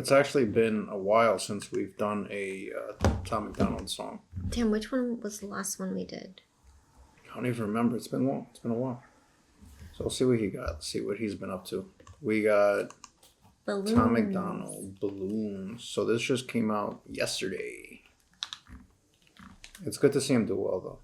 It's actually been a while since we've done a Tom MacDonald song. Damn, which one was the last one we did? I don't even remember. It's been long. It's been a while. So we'll see what he got. See what he's been up to. We got Balloons. Tom MacDonald, Balloons. So this just came out yesterday. It's good to see him do well, though.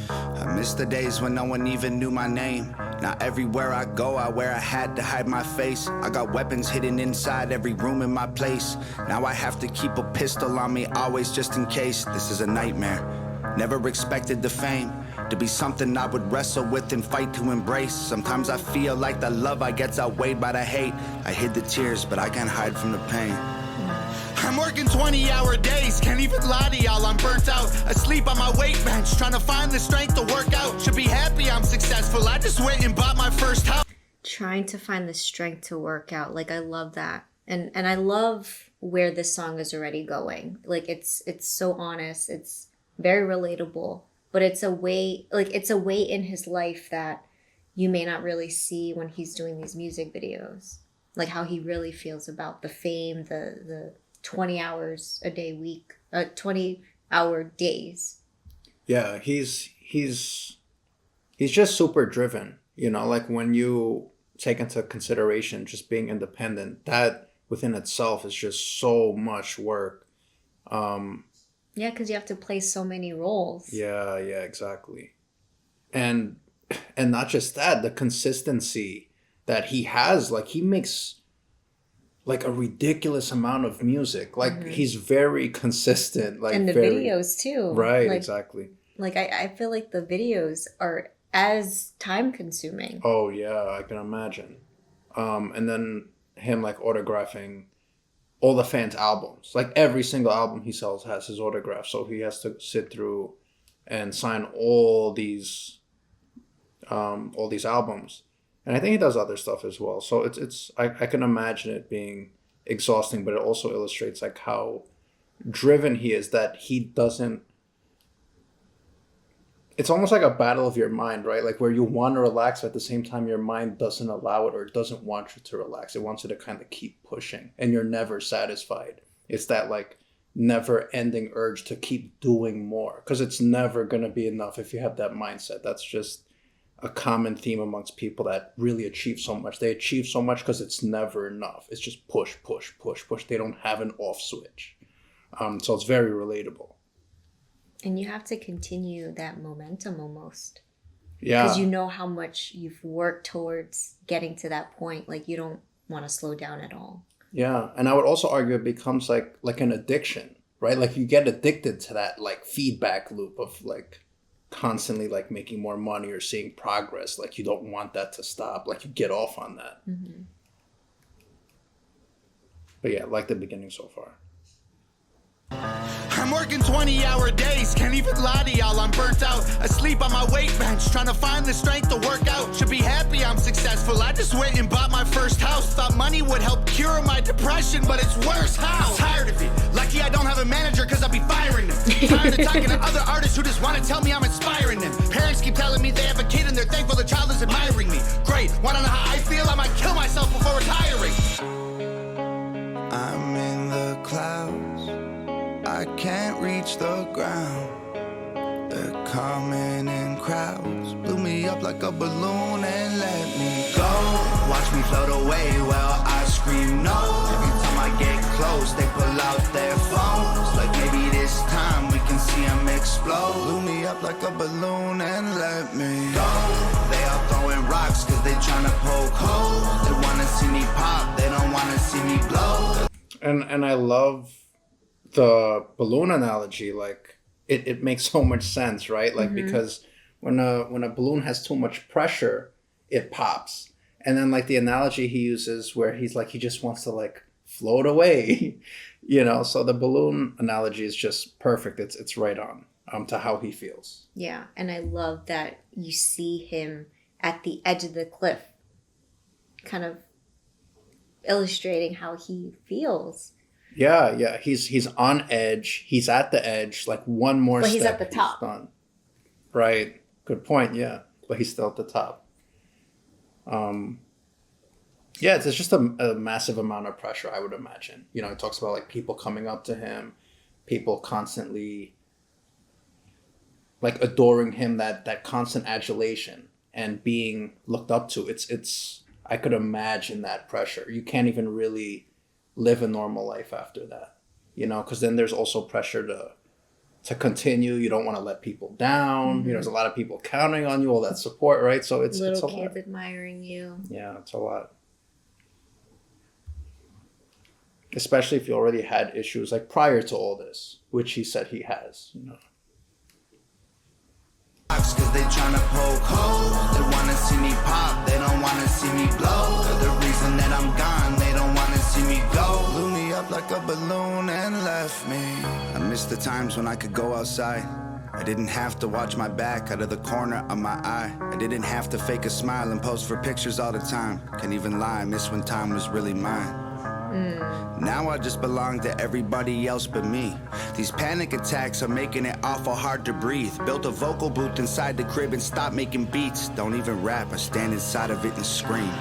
I miss the days when no one even knew my name. Now everywhere I go, I wear a hat to hide my face. I got weapons hidden inside every room in my place. Now I have to keep a pistol on me always just in case. This is a nightmare. Never expected the fame to be something I would wrestle with and fight to embrace. Sometimes I feel like the love I get's outweighed by the hate. I hid the tears, but I can't hide from the pain. I'm working 20-hour days, can't even lie to y'all, I'm burnt out. Asleep on my weight bench, trying to find the strength to work out. Should be happy I'm successful, I just went and bought my first house. Trying to find the strength to work out. Like, I love that. And I love where this song is already going. Like, it's so honest, it's very relatable. But it's a way in his life that you may not really see when he's doing these music videos. Like, how he really feels about the fame, the 20 hours a day week, 20-hour days. Yeah, he's just super driven, you know, like when you take into consideration just being independent, that within itself is just so much work. Yeah, because you have to play so many roles. Yeah, exactly. And not just that, the consistency that he has, like he makes like a ridiculous amount of music. Like he's very consistent. Like, and the videos too. Right, like, exactly. Like I feel like the videos are as time consuming. Oh yeah, I can imagine. And then him like autographing all the fans' albums. Like every single album he sells has his autograph. So he has to sit through and sign all these albums. And I think he does other stuff as well. So it's I can imagine it being exhausting, but it also illustrates like how driven he is, that he doesn't. It's almost like a battle of your mind, right? Like where you want to relax, but at the same time your mind doesn't allow it or doesn't want you to relax. It wants you to kind of keep pushing, and you're never satisfied. It's that like never-ending urge to keep doing more, because it's never going to be enough if you have that mindset. That's just a common theme amongst people that really achieve so much. They achieve so much because it's never enough. It's just push. They don't have an off switch. So it's very relatable. And you have to continue that momentum almost. Yeah. Because you know how much you've worked towards getting to that point. Like, you don't want to slow down at all. Yeah. And I would also argue it becomes like an addiction, right? Like you get addicted to that like feedback loop of like constantly like making more money or seeing progress. Like you don't want that to stop. Like you get off on that. Mm-hmm. But yeah, I like the beginning so far. I'm working 20-hour days, can't even lie to y'all, I'm burnt out. Asleep on my weight bench, trying to find the strength to work out. Should be happy I'm successful, I just went and bought my first house. Thought money would help cure my depression, but it's worse. How? I'm tired of it. Lucky I don't have a manager, cause I'll be firing them. Tired of talking to other artists who just want to tell me I'm inspiring them. Parents keep telling me they have a kid and they're thankful the child is admiring me. Great, wanna know how I feel? I might kill myself before retiring. I'm in the clouds, I can't reach the ground. They're coming in crowds, blew me up like a balloon and let me go. Watch me float away while I scream no. Every time I get close, they pull out their phones. Like maybe this time we can see them explode. Blew me up like a balloon and let me go. They all throwing rocks cause they tryna poke holes. They wanna see me pop, they don't wanna see me blow. And I love the balloon analogy. Like it makes so much sense, right? Like because when a balloon has too much pressure, it pops. And then like the analogy he uses where he's like he just wants to like float away, you know. So the balloon analogy is just perfect. It's right on to how he feels. Yeah, and I love that you see him at the edge of the cliff, kind of illustrating how he feels. Yeah. He's on edge. He's at the edge. Like one more step. But he's at the top. Done. Right. Good point. Yeah, but he's still at the top. Yeah, it's just a massive amount of pressure, I would imagine. You know, it talks about like people coming up to him, people constantly like adoring him, that constant adulation and being looked up to. It's I could imagine that pressure. You can't even really live a normal life after that, you know, because then there's also pressure to continue. You don't want to let people down. You know, there's a lot of people counting on you, all that support, right? So it's a Little lot. kids admiring you. Yeah, it's a lot. Especially if you already had issues like prior to all this, which he said he has, you know. Cause they tryna poke holes. They wanna see me pop, they don't wanna see me blow. They're the reason that I'm gone, they don't wanna see me go. Blew me up like a balloon and left me. I miss the times when I could go outside. I didn't have to watch my back out of the corner of my eye. I didn't have to fake a smile and pose for pictures all the time. Can't even lie, I miss when time was really mine. Now I just belong to everybody else but me. These panic attacks are making it awful hard to breathe. Built a vocal booth inside the crib and stopped making beats. Don't even rap, I stand inside of it and scream.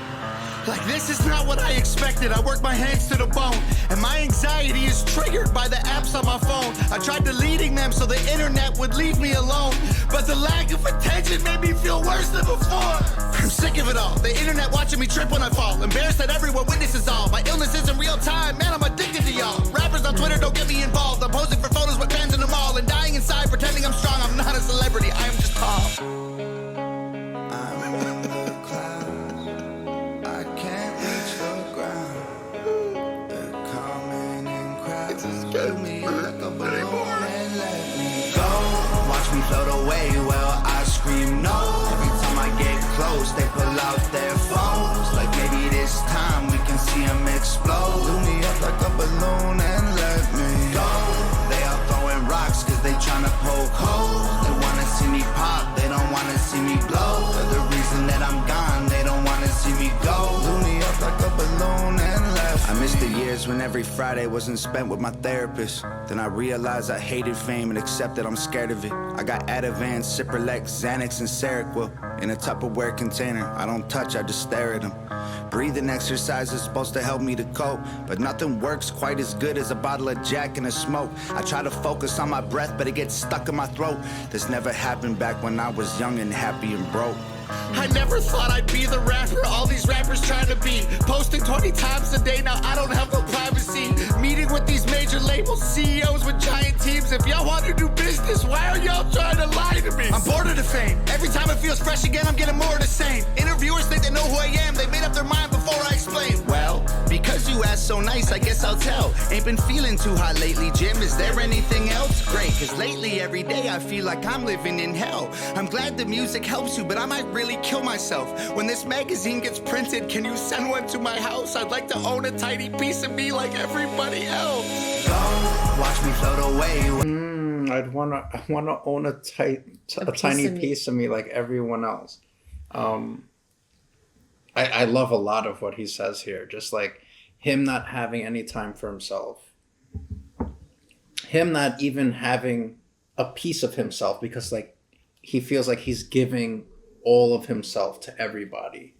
Like this is not what I expected. I work my hands to the bone, and my anxiety is triggered by the apps on my phone. I tried deleting them so the internet would leave me alone, but the lack of attention made me feel worse than before. I'm sick of it all. The internet watching me trip when I fall. Embarrassed that everyone witnesses all. My illness isn't real time, man, I'm addicted to y'all. Rappers on Twitter don't get me involved. I'm posing for photos with fans in the mall and dying inside pretending I'm strong. I'm not a celebrity, I am just tall. Fill me like a balloon and let me go. Watch me float away while I scream no. Every time I get close, they pull out their phones. Like maybe this time we can see them explode. Blew me up like a balloon and let me go. They all throwing rocks cause they tryna poke holes. They wanna see me pop, they don't wanna see me blow. They're the reason that I'm gone, they don't wanna see me go. Blew me up like a balloon and left. I miss the years when every Friday wasn't spent with my therapist. Then I realized I hated fame and accepted I'm scared of it. I got Ativan, Cipralex, Xanax, and Seroquel in a Tupperware container. I don't touch, I just stare at them. Breathing exercise is supposed to help me to cope, but nothing works quite as good as a bottle of Jack and a smoke. I try to focus on my breath, but it gets stuck in my throat. This never happened back when I was young and happy and broke. I never thought I'd be the rapper all these rappers trying to be. Posting 20 times a day, now I don't have no privacy. Meeting with these major labels, CEOs with giant teams. If y'all want to do business, why are y'all trying to lie to me? I'm bored of the fame. Every time it feels fresh again, I'm getting more of the same. Interviewers think they know who I am. They made up their mind before I explain. Well, because you asked so nice, I guess I'll tell. Ain't been feeling too hot lately, Jim. Is there anything else? Great, cause lately every day I feel like I'm living in hell. I'm glad the music helps you, but I might really kill myself. When this magazine gets printed, can you send one to my house? I'd like to own a tiny piece of me like everybody else. Go, watch me float away. I wanna own a tiny piece of me like everyone else. I love a lot of what he says here. Just like him not having any time for himself. Him not even having a piece of himself because like he feels like he's giving all of himself to everybody.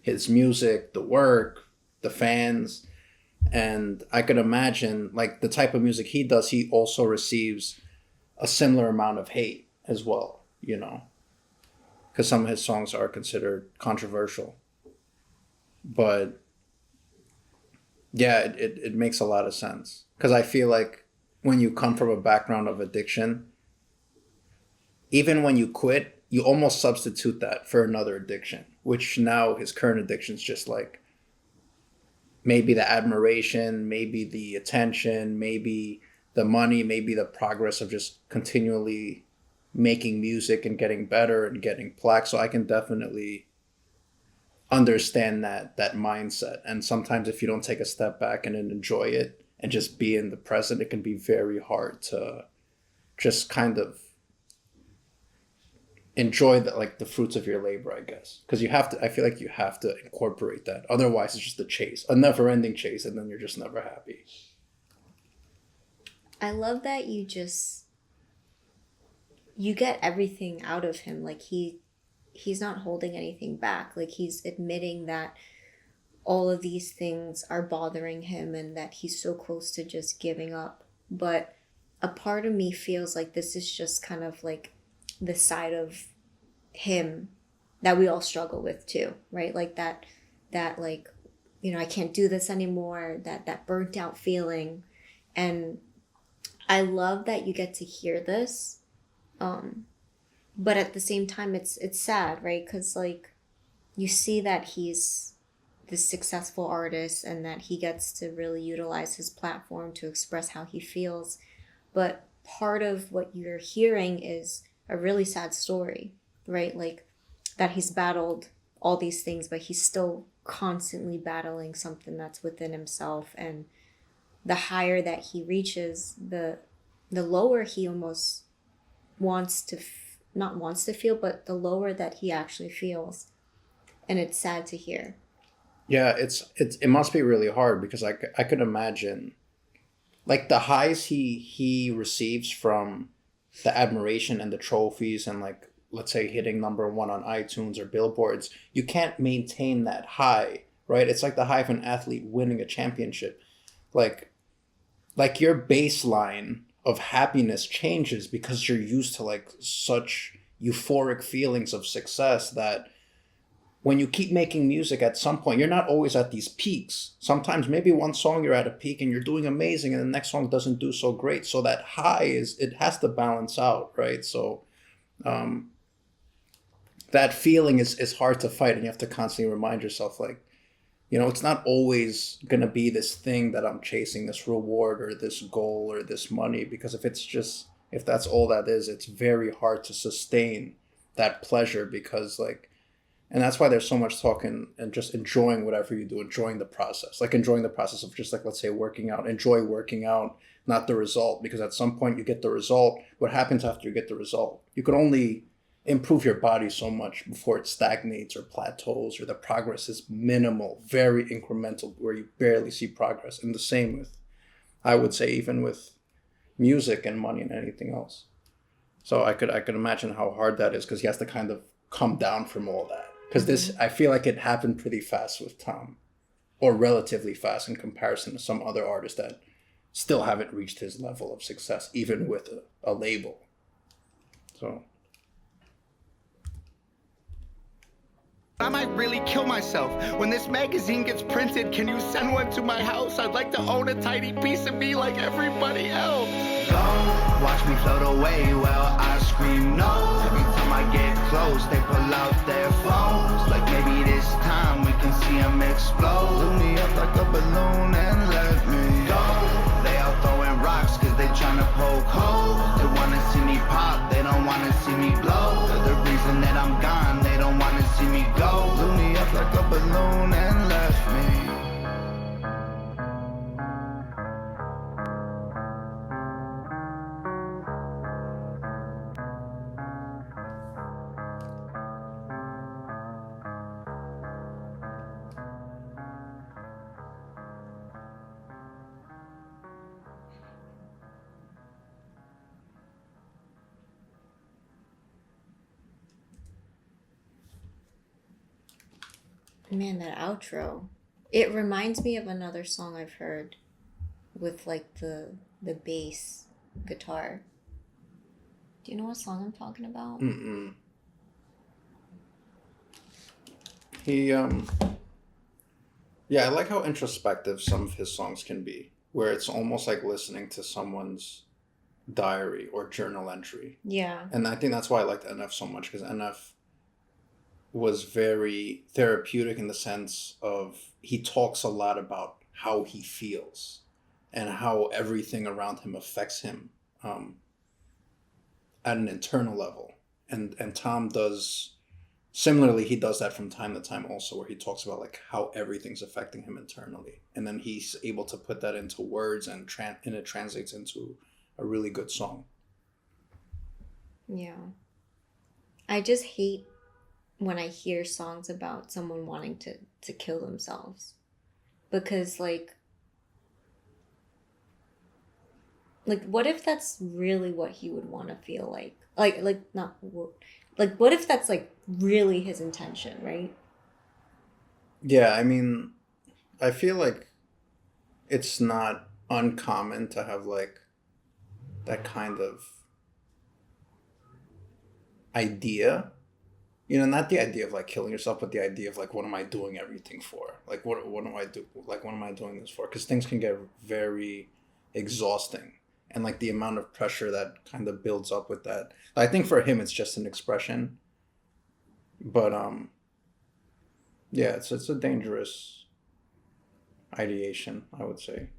His music, the work, the fans. And I could imagine like the type of music he does, he also receives a similar amount of hate as well, you know, because some of his songs are considered controversial. But yeah, it makes a lot of sense because I feel like when you come from a background of addiction, even when you quit, you almost substitute that for another addiction, which now his current addiction is just like maybe the admiration, maybe the attention, maybe the money, maybe the progress of just continually making music and getting better and getting plaques. So I can definitely understand that mindset. And sometimes if you don't take a step back and then enjoy it and just be in the present, it can be very hard to just kind of enjoy the fruits of your labor, I guess, because I feel like you have to incorporate that. Otherwise it's just a chase, a never-ending chase, and then you're just never happy. I love that you just you get everything out of him. Like he's not holding anything back. Like he's admitting that all of these things are bothering him and that he's so close to just giving up. But a part of me feels like this is just kind of like the side of him that we all struggle with too, right? Like that like, you know, I can't do this anymore, that burnt out feeling. And I love that you get to hear this. But at the same time it's sad, right? Cuz like you see that he's this successful artist and that he gets to really utilize his platform to express how he feels. But part of what you're hearing is a really sad story, right? Like that he's battled all these things, but he's still constantly battling something that's within himself. And the higher that he reaches, the lower he almost wants to, not wants to feel, but the lower that he actually feels. And it's sad to hear. Yeah, it must be really hard because I could imagine like the highs he receives from the admiration and the trophies and like let's say hitting number one on iTunes or billboards, you can't maintain that high, right? It's like the high of an athlete winning a championship. Like your baseline of happiness changes because you're used to like such euphoric feelings of success that when you keep making music, at some point you're not always at these peaks. Sometimes maybe one song you're at a peak and you're doing amazing and the next song doesn't do so great, so that high is, it has to balance out, right? So that feeling is hard to fight, and you have to constantly remind yourself like, you know, it's not always going to be this thing that I'm chasing, this reward or this goal or this money, because if that's all that is, it's very hard to sustain that pleasure because like, and that's why there's so much talking and just enjoying whatever you do, enjoying the process, like enjoying the process of just like, let's say working out, enjoy working out, not the result, because at some point you get the result. What happens after you get the result? You can only improve your body so much before it stagnates or plateaus or the progress is minimal, very incremental, where you barely see progress. And the same with, I would say, even with music and money and anything else. So I could imagine how hard that is because he has to kind of come down from all that. Because this, I feel like it happened pretty fast with Tom, or relatively fast in comparison to some other artists that still haven't reached his level of success, even with a label. So I might really kill myself. When this magazine gets printed, can you send one to my house? I'd like to own a tiny piece of me like everybody else. Don't watch me float away while I scream no. Every time I get close, they pull out their phones. Like maybe this time we can see them explode. Blew me up like a balloon and let me go. They all throwing rocks cause they tryna poke holes. They wanna see me pop, they don't wanna see me blow. They're the reason that I'm gone, they don't wanna see me go. Blew me up like a balloon and left me. Man, that outro. It reminds me of another song I've heard with like the bass guitar. Do you know what song I'm talking about? Mm-mm. He yeah, I like how introspective some of his songs can be, where it's almost like listening to someone's diary or journal entry. Yeah. And I think that's why I liked NF so much, because NF was very therapeutic in the sense of he talks a lot about how he feels and how everything around him affects him at an internal level. And Tom does similarly, he does that from time to time also, where he talks about like how everything's affecting him internally, and then he's able to put that into words and it translates into a really good song. Yeah. I just hate when I hear songs about someone wanting to kill themselves, because like what if that's really what he would want to feel like? Like not like what if that's like really his intention, right? Yeah, I mean, I feel like it's not uncommon to have like that kind of idea. You know, not the idea of like killing yourself, but the idea of like, what am I doing everything for? Like, what am I do? Like, what am I doing this for? Because things can get very exhausting, and like the amount of pressure that kind of builds up with that. I think for him, it's just an expression, but yeah, it's a dangerous ideation, I would say.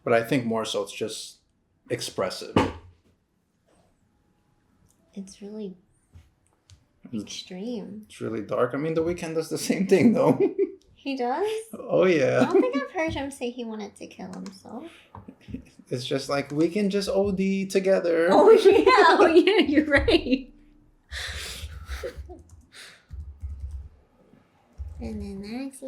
But I think more so, it's just expressive. It's really extreme. It's really dark. I mean, The Weeknd does the same thing, though. He does? Oh I yeah. don't think I've heard him say he wanted to kill himself. It's just like we can just OD together. Oh yeah, you're right. And then next